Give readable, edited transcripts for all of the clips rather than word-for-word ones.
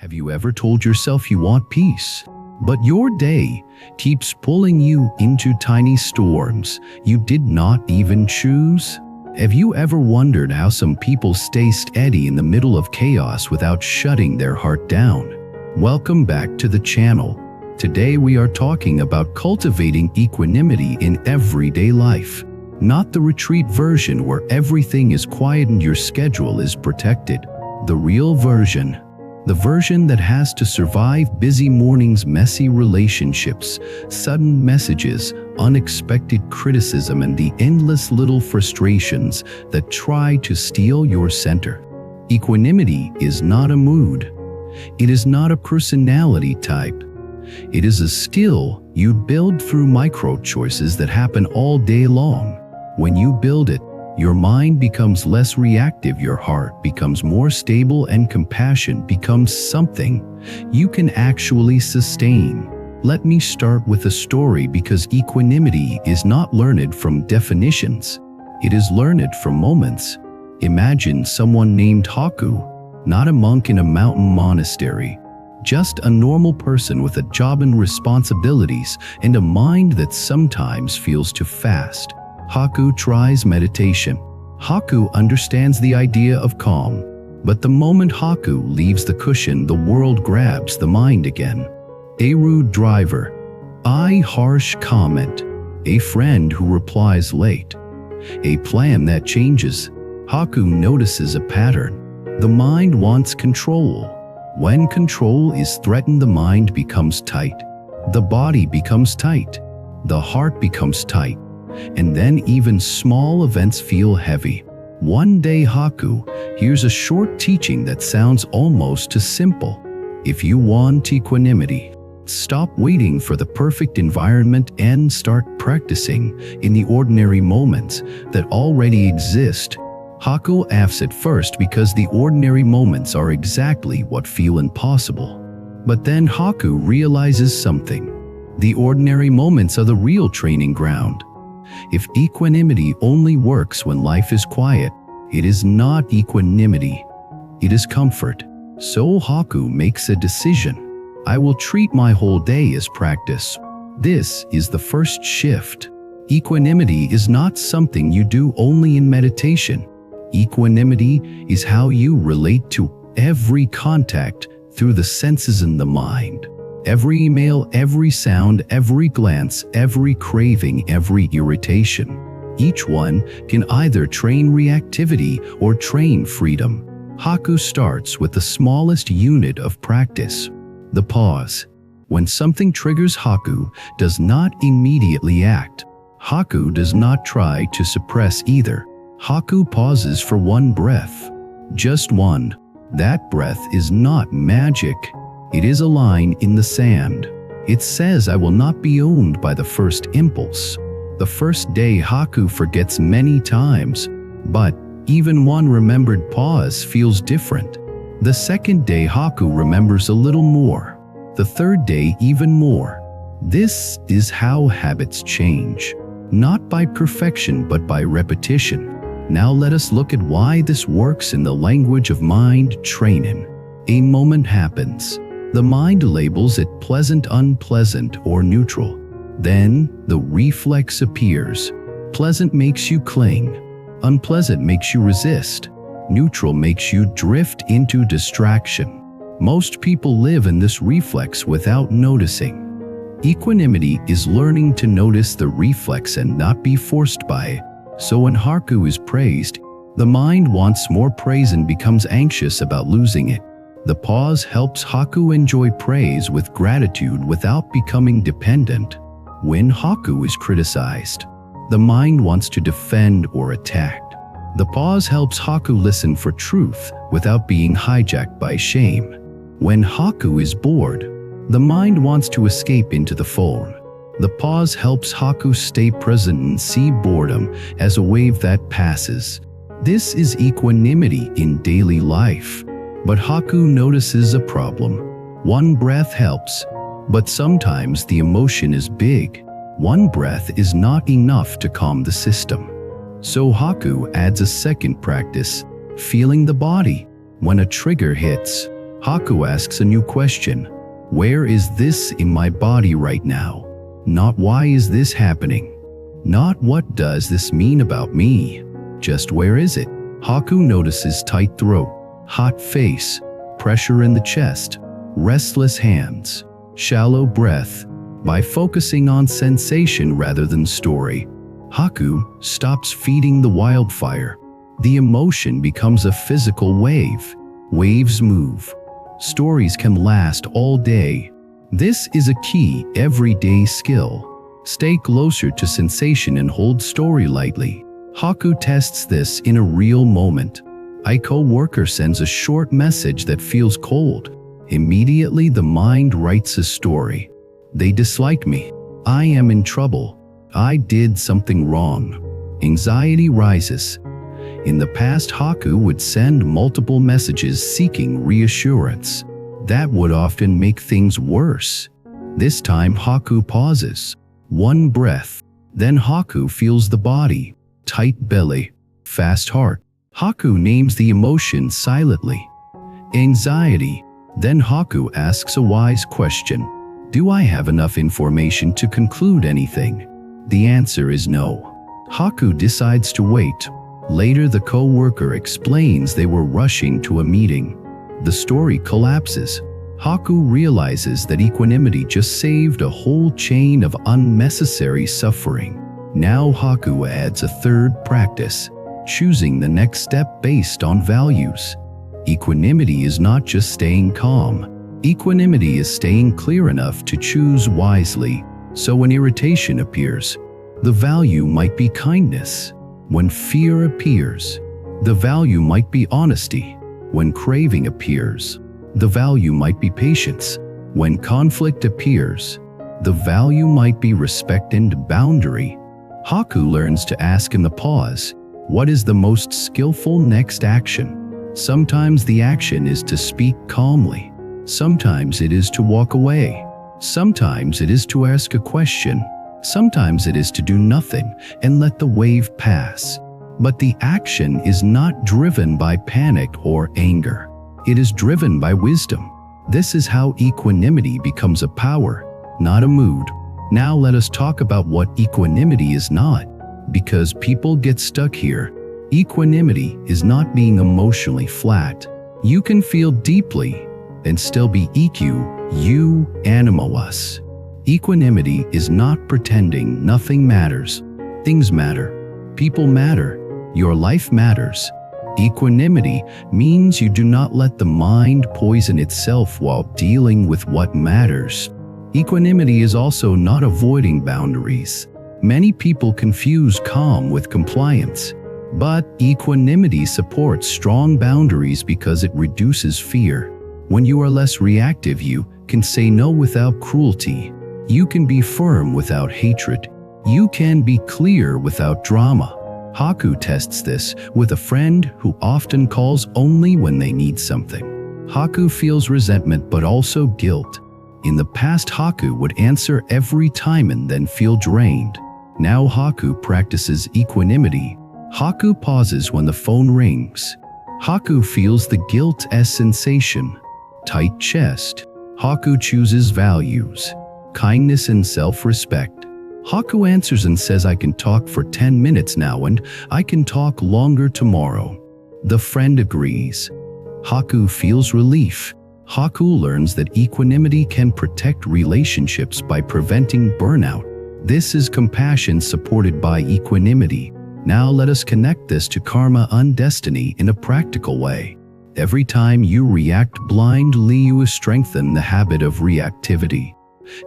Have you ever told yourself you want peace, but your day keeps pulling you into tiny storms you did not even choose? Have you ever wondered how some people stay steady in the middle of chaos without shutting their heart down? Welcome back to the channel. Today we are talking about cultivating equanimity in everyday life. Not the retreat version where everything is quiet and your schedule is protected. The real version. The version that has to survive busy mornings, messy relationships, sudden messages, unexpected criticism, and the endless little frustrations that try to steal your center. Equanimity is not a mood. It is not a personality type. It is a skill you build through micro choices that happen all day long. When you build it, your mind becomes less reactive, your heart becomes more stable, and compassion becomes something you can actually sustain. Let me start with a story, because equanimity is not learned from definitions. It is learned from moments. Imagine someone named Haku, not a monk in a mountain monastery, just a normal person with a job and responsibilities and a mind that sometimes feels too fast. Haku tries meditation. Haku understands the idea of calm. But the moment Haku leaves the cushion, the world grabs the mind again. A rude driver. A harsh comment. A friend who replies late. A plan that changes. Haku notices a pattern. The mind wants control. When control is threatened, the mind becomes tight. The body becomes tight. The heart becomes tight. And then even small events feel heavy. One day Haku hears a short teaching that sounds almost too simple. If you want equanimity, stop waiting for the perfect environment and start practicing in the ordinary moments that already exist. Haku laughs at first because the ordinary moments are exactly what feel impossible. But then Haku realizes something. The ordinary moments are the real training ground. If equanimity only works when life is quiet, it is not equanimity. It is comfort. So Haku makes a decision. I will treat my whole day as practice. This is the first shift. Equanimity is not something you do only in meditation. Equanimity is how you relate to every contact through the senses and the mind. Every email, every sound, every glance, every craving, every irritation. Each one can either train reactivity or train freedom. Haku starts with the smallest unit of practice, the pause. When something triggers, Haku does not immediately act. Haku does not try to suppress either. Haku pauses for one breath. Just one. That breath is not magic. It is a line in the sand. It says, I will not be owned by the first impulse. The first day Haku forgets many times, but even one remembered pause feels different. The second day Haku remembers a little more. The third day even more. This is how habits change. Not by perfection but by repetition. Now let us look at why this works in the language of mind training. A moment happens. The mind labels it pleasant, unpleasant, or neutral. Then the reflex appears. Pleasant makes you cling. Unpleasant makes you resist. Neutral makes you drift into distraction. Most people live in this reflex without noticing. Equanimity is learning to notice the reflex and not be forced by it. So when Haku is praised, the mind wants more praise and becomes anxious about losing it. The pause helps Haku enjoy praise with gratitude without becoming dependent. When Haku is criticized, the mind wants to defend or attack. The pause helps Haku listen for truth without being hijacked by shame. When Haku is bored, the mind wants to escape into the phone. The pause helps Haku stay present and see boredom as a wave that passes. This is equanimity in daily life. But Haku notices a problem. One breath helps, but sometimes the emotion is big. One breath is not enough to calm the system. So Haku adds a second practice, feeling the body. When a trigger hits, Haku asks a new question. Where is this in my body right now? Not why is this happening? Not what does this mean about me? Just where is it? Haku notices tight throat, hot face, pressure in the chest, restless hands, shallow breath. By focusing on sensation rather than story, Haku stops feeding the wildfire. The emotion becomes a physical wave. Waves move. Stories can last all day. This is a key everyday skill. Stay closer to sensation and hold story lightly. Haku tests this in a real moment. A co-worker sends a short message that feels cold. Immediately the mind writes a story. They dislike me. I am in trouble. I did something wrong. Anxiety rises. In the past, Haku would send multiple messages seeking reassurance. That would often make things worse. This time, Haku pauses. One breath. Then Haku feels the body. Tight belly. Fast heart. Haku names the emotion silently. Anxiety. Then Haku asks a wise question. Do I have enough information to conclude anything? The answer is no. Haku decides to wait. Later, the co-worker explains they were rushing to a meeting. The story collapses. Haku realizes that equanimity just saved a whole chain of unnecessary suffering. Now Haku adds a third practice, choosing the next step based on values. Equanimity is not just staying calm. Equanimity is staying clear enough to choose wisely. So when irritation appears, the value might be kindness. When fear appears, the value might be honesty. When craving appears, the value might be patience. When conflict appears, the value might be respect and boundary. Haku learns to ask in the pause, what is the most skillful next action? Sometimes the action is to speak calmly. Sometimes it is to walk away. Sometimes it is to ask a question. Sometimes it is to do nothing and let the wave pass. But the action is not driven by panic or anger. It is driven by wisdom. This is how equanimity becomes a power, not a mood. Now let us talk about what equanimity is not, because people get stuck here. Equanimity is not being emotionally flat. You can feel deeply and still be EQ, you animo us. Equanimity is not pretending nothing matters. Things matter. People matter. Your life matters. Equanimity means you do not let the mind poison itself while dealing with what matters. Equanimity is also not avoiding boundaries. Many people confuse calm with compliance. But equanimity supports strong boundaries because it reduces fear. When you are less reactive, you can say no without cruelty. You can be firm without hatred. You can be clear without drama. Haku tests this with a friend who often calls only when they need something. Haku feels resentment but also guilt. In the past, Haku would answer every time and then feel drained. Now Haku practices equanimity. Haku pauses when the phone rings. Haku feels the guilt as sensation. Tight chest. Haku chooses values, kindness and self-respect. Haku answers and says, I can talk for 10 minutes now and I can talk longer tomorrow. The friend agrees. Haku feels relief. Haku learns that equanimity can protect relationships by preventing burnout. This is compassion supported by equanimity. Now let us connect this to karma and destiny in a practical way. Every time you react blindly, you strengthen the habit of reactivity.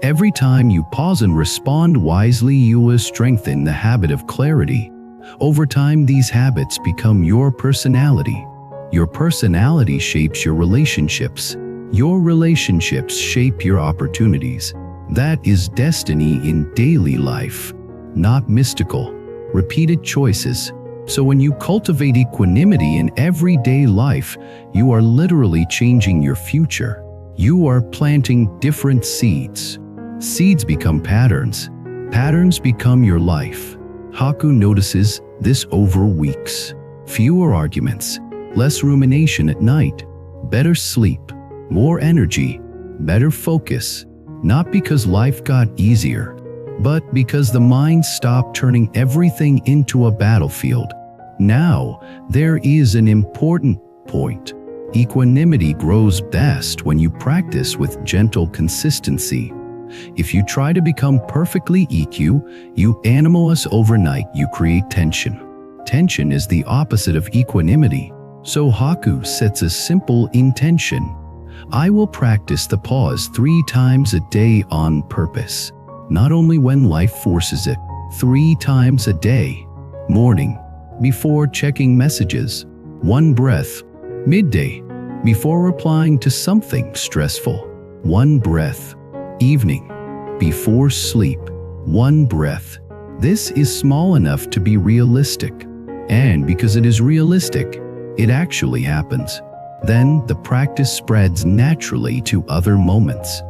Every time you pause and respond wisely, you will strengthen the habit of clarity. Over time, these habits become your personality. Your personality shapes your relationships. Your relationships shape your opportunities. That is destiny in daily life, not mystical, repeated choices. So when you cultivate equanimity in everyday life, you are literally changing your future. You are planting different seeds. Seeds become patterns. Patterns become your life. Haku notices this over weeks. Fewer arguments, less rumination at night, better sleep, more energy, better focus, not because life got easier, but because the mind stopped turning everything into a battlefield. Now, there is an important point. Equanimity grows best when you practice with gentle consistency. If you try to become perfectly EQ, you animalize overnight, you create tension. Tension is the opposite of equanimity. So Haku sets a simple intention. I will practice the pause 3 times a day on purpose. Not only when life forces it, 3 times a day. Morning, before checking messages. 1 breath. Midday, before replying to something stressful. 1 breath. Evening, before sleep. 1 breath. This is small enough to be realistic. And because it is realistic, it actually happens. Then the practice spreads naturally to other moments.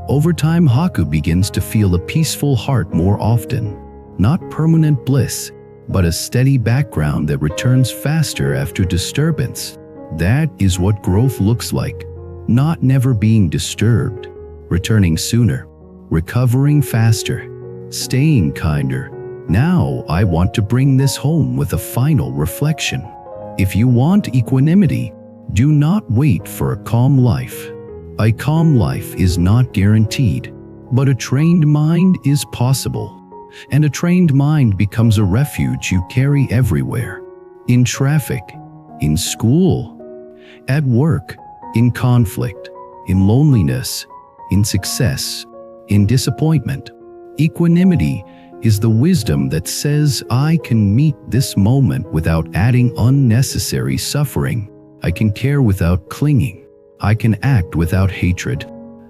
Over time, Haku begins to feel a peaceful heart more often. Not permanent bliss, but a steady background that returns faster after disturbance. That is what growth looks like. Not never being disturbed, returning sooner, recovering faster, staying kinder. Now I want to bring this home with a final reflection. If you want equanimity, do not wait for a calm life. A calm life is not guaranteed, but a trained mind is possible. And a trained mind becomes a refuge you carry everywhere. In traffic, in school, at work, in conflict, in loneliness, in success, in disappointment. Equanimity is the wisdom that says, I can meet this moment without adding unnecessary suffering. I can care without clinging. I can act without hatred.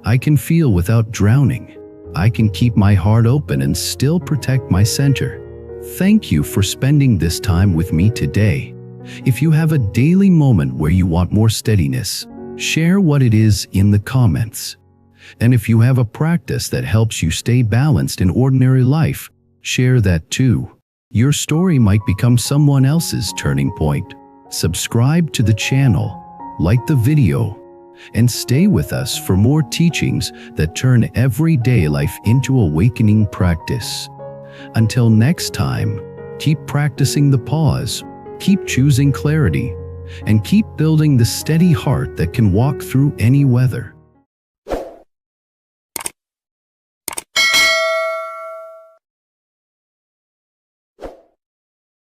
I can feel without drowning. I can keep my heart open and still protect my center. Thank you for spending this time with me today. If you have a daily moment where you want more steadiness, share what it is in the comments. And if you have a practice that helps you stay balanced in ordinary life, share that too. Your story might become someone else's turning point. Subscribe to the channel, like the video, and stay with us for more teachings that turn everyday life into awakening practice. Until next time, keep practicing the pause, keep choosing clarity, and keep building the steady heart that can walk through any weather.